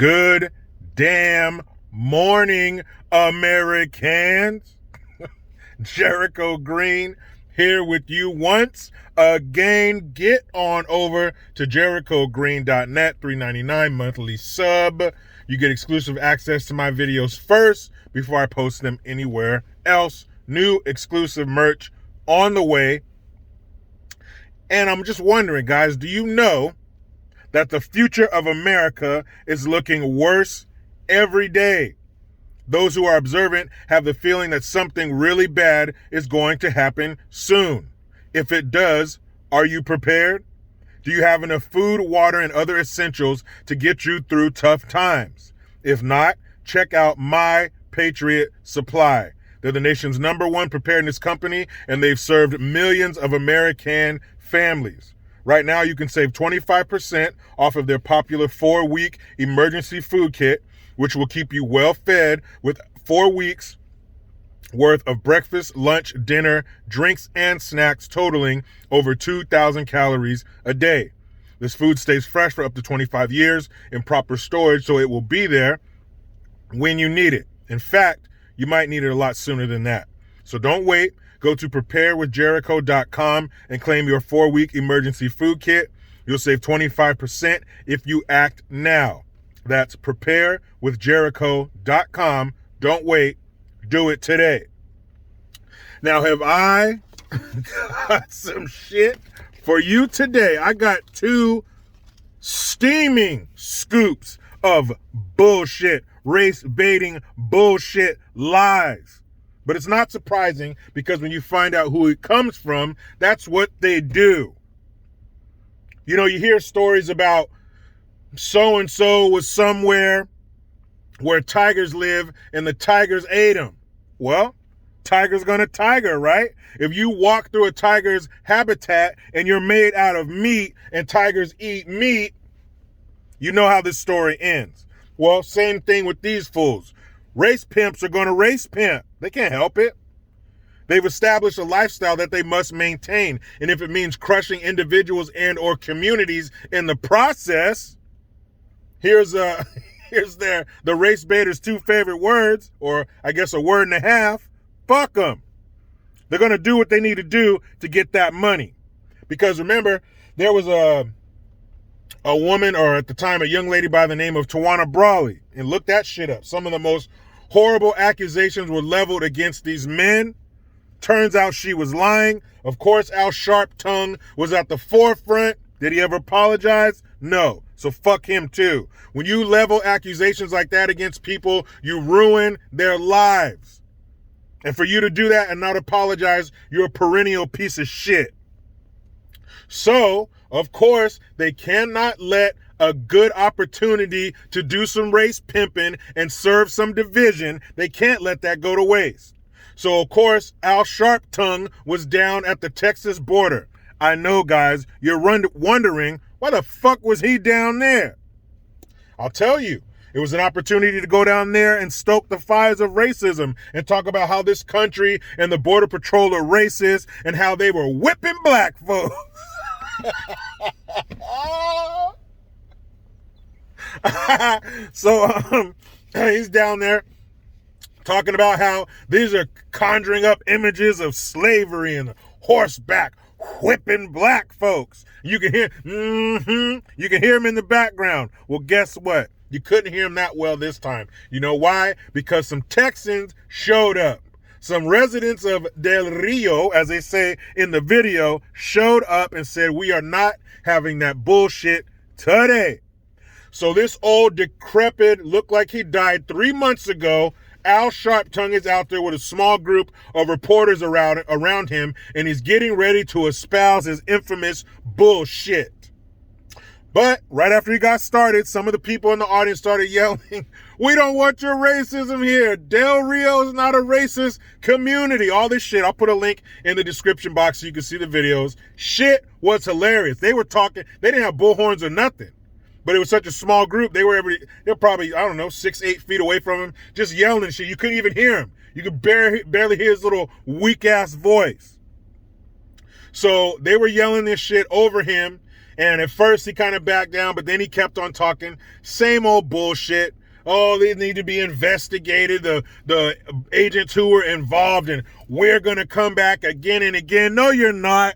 Good damn morning, Americans. Jericho Green here with you once again. Get on over to jerichogreen.net, $3.99 monthly sub. You get exclusive access to my videos first before I post them anywhere else. New exclusive merch on the way. And I'm just wondering, guys, do you know that the future of America is looking worse every day? Those who are observant have the feeling that something really bad is going to happen soon. If it does, are you prepared? Do you have enough food, water, and other essentials to get you through tough times? If not, check out My Patriot Supply. They're the nation's #1 preparedness company, and they've served millions of American families. Right now, you can save 25% off of their popular 4-week emergency food kit, which will keep you well fed with 4 weeks worth of breakfast, lunch, dinner, drinks, and snacks totaling over 2,000 calories a day. This food stays fresh for up to 25 years in proper storage, so it will be there when you need it. In fact, you might need it a lot sooner than that. So don't wait. Go to preparewithjericho.com and claim your 4-week emergency food kit. You'll save 25% if you act now. That's preparewithjericho.com. Don't wait. Do it today. Now, have I got some shit for you today? I got 2 steaming scoops of bullshit, race baiting bullshit lies. But it's not surprising, because when you find out who it comes from, that's what they do. You know, you hear stories about so-and-so was somewhere where tigers live and the tigers ate them. Well, tiger's gonna tiger, right? If you walk through a tiger's habitat and you're made out of meat and tigers eat meat, you know how this story ends. Well, same thing with these fools. Race pimps are gonna race pimp. They can't help it. They've established a lifestyle that they must maintain. And if it means crushing individuals and or communities in the process, here's the race baiters' 2 favorite words, or I guess a word and a half. Fuck them. They're going to do what they need to do to get that money. Because remember, there was a woman, or at the time, a young lady by the name of Tawana Brawley. And look that shit up. Some of the most horrible accusations were leveled against these men. Turns out she was lying. Of course, Al Sharptongue was at the forefront. Did he ever apologize? No. So fuck him too. When you level accusations like that against people, you ruin their lives. And for you to do that and not apologize, you're a perennial piece of shit. So, of course, they cannot let a good opportunity to do some race pimping and serve some division. They can't let that go to waste. So, of course, Al Sharptongue was down at the Texas border. I know, guys, you're wondering, why the fuck was he down there? I'll tell you. It was an opportunity to go down there and stoke the fires of racism and talk about how this country and the Border Patrol are racist and how they were whipping black folks. So he's down there talking about how these are conjuring up images of slavery and horseback whipping black folks. You can hear, you can hear him in the background. Well, guess what? You couldn't hear him that well this time. You know why? Because some Texans showed up. Some residents of Del Rio, as they say in the video, showed up and said, we are not having that bullshit today. So this old decrepit, looked like he died 3 months ago, Al Sharptongue is out there with a small group of reporters around him, and he's getting ready to espouse his infamous bullshit. But right after he got started, some of the people in the audience started yelling, we don't want your racism here. Del Rio is not a racist community. All this shit. I'll put a link in the description box so you can see the videos. Shit was hilarious. They were talking. They didn't have bullhorns or nothing. But it was such a small group. They were probably, 6-8 feet away from him, just yelling and shit. You couldn't even hear him. You could barely hear his little weak ass voice. So they were yelling this shit over him. And at first he kind of backed down, but then he kept on talking. Same old bullshit. Oh, they need to be investigated, the agents who were involved, and we're going to come back again and again. No, you're not.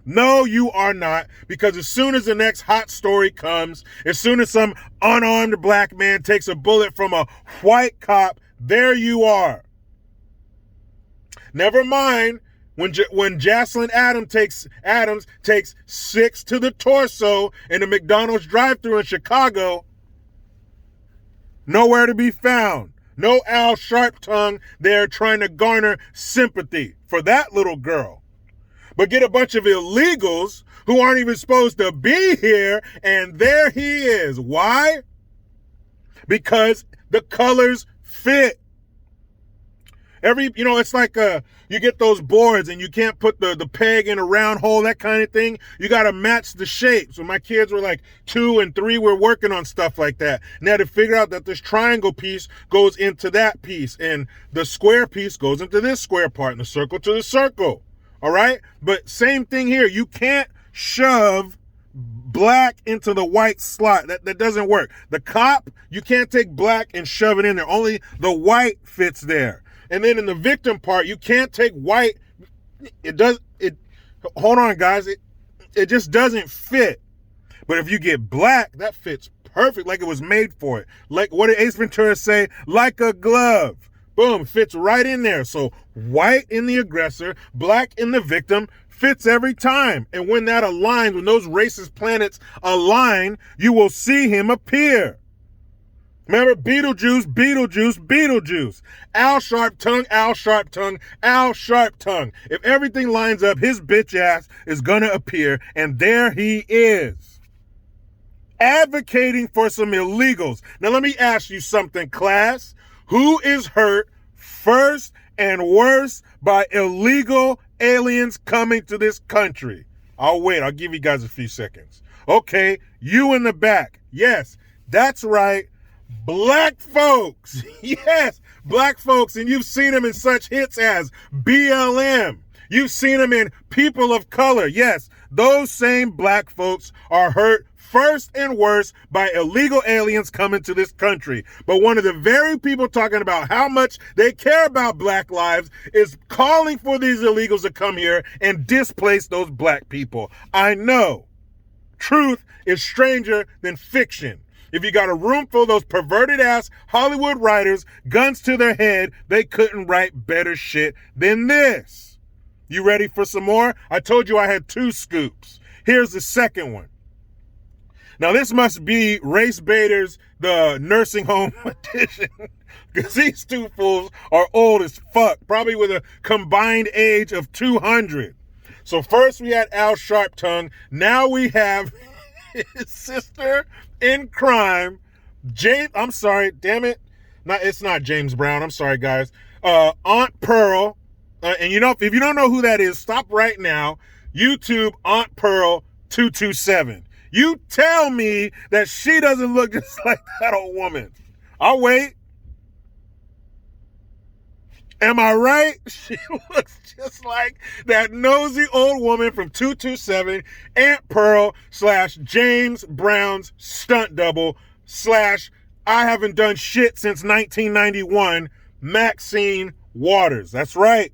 No, you are not. Because as soon as the next hot story comes, as soon as some unarmed black man takes a bullet from a white cop, there you are. Never mind when Jocelyn Adams takes 6 to the torso in the McDonald's drive-thru in Chicago. Nowhere to be found. No Al Sharptongue there trying to garner sympathy for that little girl. But get a bunch of illegals who aren't even supposed to be here, and there he is. Why? Because the colors fit. It's like you get those boards and you can't put the peg in a round hole, that kind of thing. You got to match the shapes. When my kids were like 2 and 3, we're working on stuff like that. Now to figure out that this triangle piece goes into that piece, and the square piece goes into this square part, and the circle to the circle. All right? But same thing here. You can't shove black into the white slot. That doesn't work. The cop, you can't take black and shove it in there. Only the white fits there. And then in the victim part, you can't take white. Hold on, guys. It just doesn't fit. But if you get black, that fits perfect, like it was made for it. Like, what did Ace Ventura say? Like a glove. Boom, fits right in there. So white in the aggressor, black in the victim, fits every time. And when that aligns, when those racist planets align, you will see him appear. Remember, Beetlejuice, Beetlejuice, Beetlejuice. Al Sharptongue, Al Sharptongue, Al Sharptongue. If everything lines up, his bitch ass is gonna appear, and there he is. Advocating for some illegals. Now let me ask you something, class. Who is hurt first and worst by illegal aliens coming to this country? I'll wait. I'll give you guys a few seconds. Okay, you in the back. Yes, that's right. Black folks. Yes, black folks. And you've seen them in such hits as BLM. You've seen them in People of Color. Yes, those same black folks are hurt first and worst by illegal aliens coming to this country. But one of the very people talking about how much they care about black lives is calling for these illegals to come here and displace those black people. I know. Truth is stranger than fiction. If you got a room full of those perverted ass Hollywood writers, guns to their head, they couldn't write better shit than this. You ready for some more? I told you I had 2 scoops. Here's the second one. Now this must be Race Baiters, the nursing home edition, because these 2 fools are old as fuck, probably with a combined age of 200. So first we had Al Sharptongue. Now we have his sister in crime, I'm sorry, damn it. It's not James Brown. I'm sorry, guys. Aunt Pearl. And if you don't know who that is, stop right now. YouTube Aunt Pearl 227. You tell me that she doesn't look just like that old woman. I'll wait. Am I right? She looks just like that nosy old woman from 227, Aunt Pearl / James Brown's stunt double / I haven't done shit since 1991, Maxine Waters. That's right.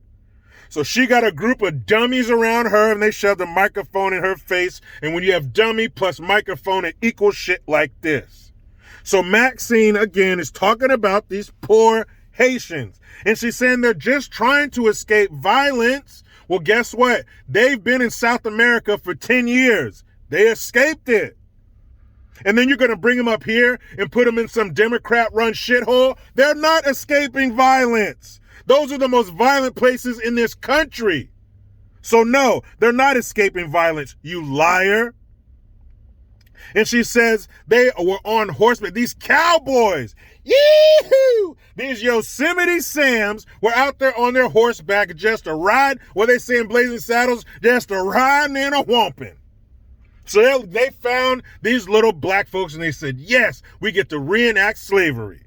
So she got a group of dummies around her, and they shoved a microphone in her face. And when you have dummy plus microphone, it equals shit like this. So Maxine, again, is talking about these poor Haitians. And she's saying they're just trying to escape violence. Well, guess what? They've been in South America for 10 years. They escaped it. And then you're going to bring them up here and put them in some Democrat-run shithole? They're not escaping violence. Those are the most violent places in this country. So no, they're not escaping violence, you liar. And she says they were on horseback. These cowboys, yee-hoo! These Yosemite Sams were out there on their horseback just a ride. What they say in Blazing Saddles, just a riding and a whomping. So they found these little black folks and they said, yes, we get to reenact slavery.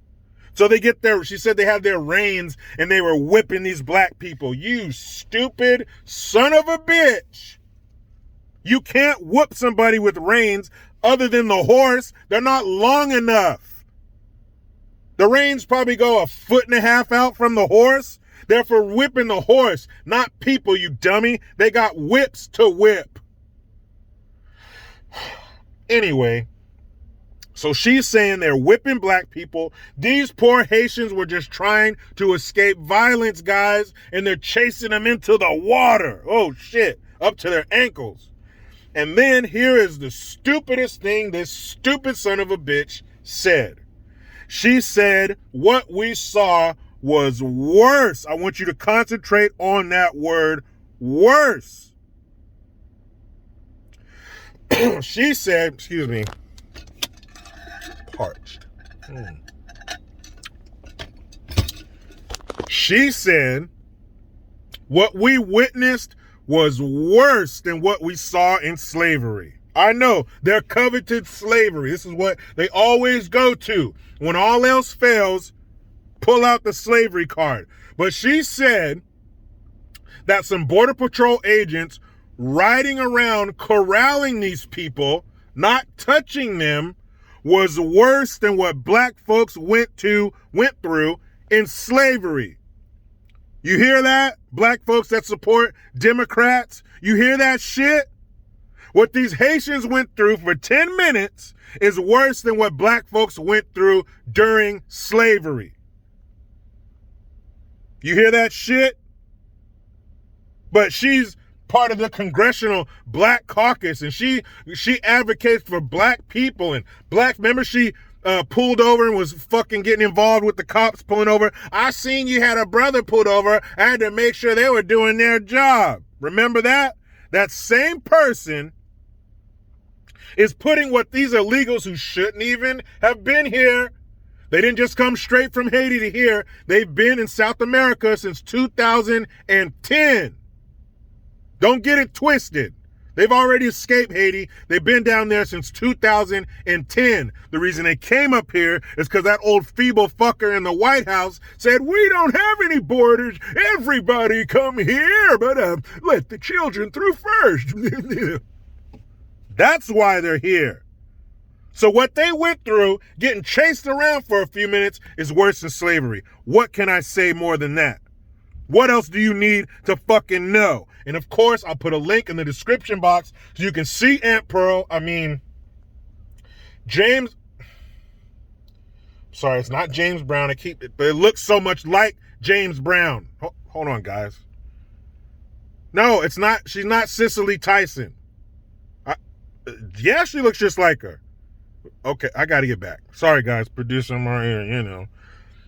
So they get she said they had their reins and they were whipping these black people. You stupid son of a bitch. You can't whoop somebody with reins other than the horse. They're not long enough. The reins probably go 1.5 feet out from the horse. They're for whipping the horse, not people, you dummy. They got whips to whip. Anyway, so she's saying they're whipping black people. These poor Haitians were just trying to escape violence, guys, and they're chasing them into the water. Oh, shit, up to their ankles. And then here is the stupidest thing this stupid son of a bitch said. She said, what we saw was worse. I want you to concentrate on that word, worse. She said, excuse me, parched. She said, what we witnessed was worse than what we saw in slavery. I know, they're coveted slavery. This is what they always go to. When all else fails, pull out the slavery card. But she said that some Border Patrol agents riding around corralling these people, not touching them, was worse than what black folks went through in slavery. You hear that? Black folks that support Democrats, you hear that shit? What these Haitians went through for 10 minutes is worse than what black folks went through during slavery. You hear that shit? But she's part of the Congressional Black Caucus, and she advocates for black people and black members. She pulled over and was fucking getting involved with the cops pulling over. I seen you had a brother pulled over. I had to make sure they were doing their job. Remember that? That same person is putting what these illegals who shouldn't even have been here. They didn't just come straight from Haiti to here. They've been in South America since 2010. Don't get it twisted. They've already escaped Haiti. They've been down there since 2010. The reason they came up here is because that old feeble fucker in the White House said, we don't have any borders. Everybody come here, but let the children through first. That's why they're here. So what they went through, getting chased around for a few minutes, is worse than slavery. What can I say more than that? What else do you need to fucking know? And of course, I'll put a link in the description box so you can see Aunt Pearl. James. Sorry, it's not James Brown. I keep it, but it looks so much like James Brown. Hold on, guys. No, it's not. She's not Cicely Tyson. Yeah, she looks just like her. Okay, I got to get back. Sorry, guys. Producer Maria, you know.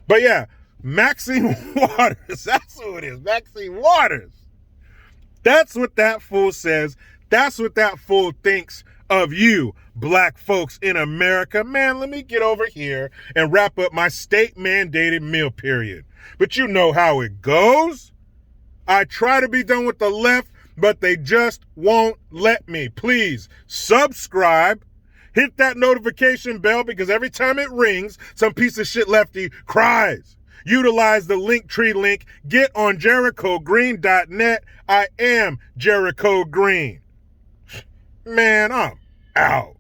But yeah, Maxine Waters. That's who it is. Maxine Waters. That's what that fool says. That's what that fool thinks of you, black folks in America. Man, let me get over here and wrap up my state-mandated meal period. But you know how it goes. I try to be done with the left, but they just won't let me. Please subscribe. Hit that notification bell because every time it rings, some piece of shit lefty cries. Utilize the Linktree link. Get on JerichoGreen.net. I am Jericho Green. Man, I'm out.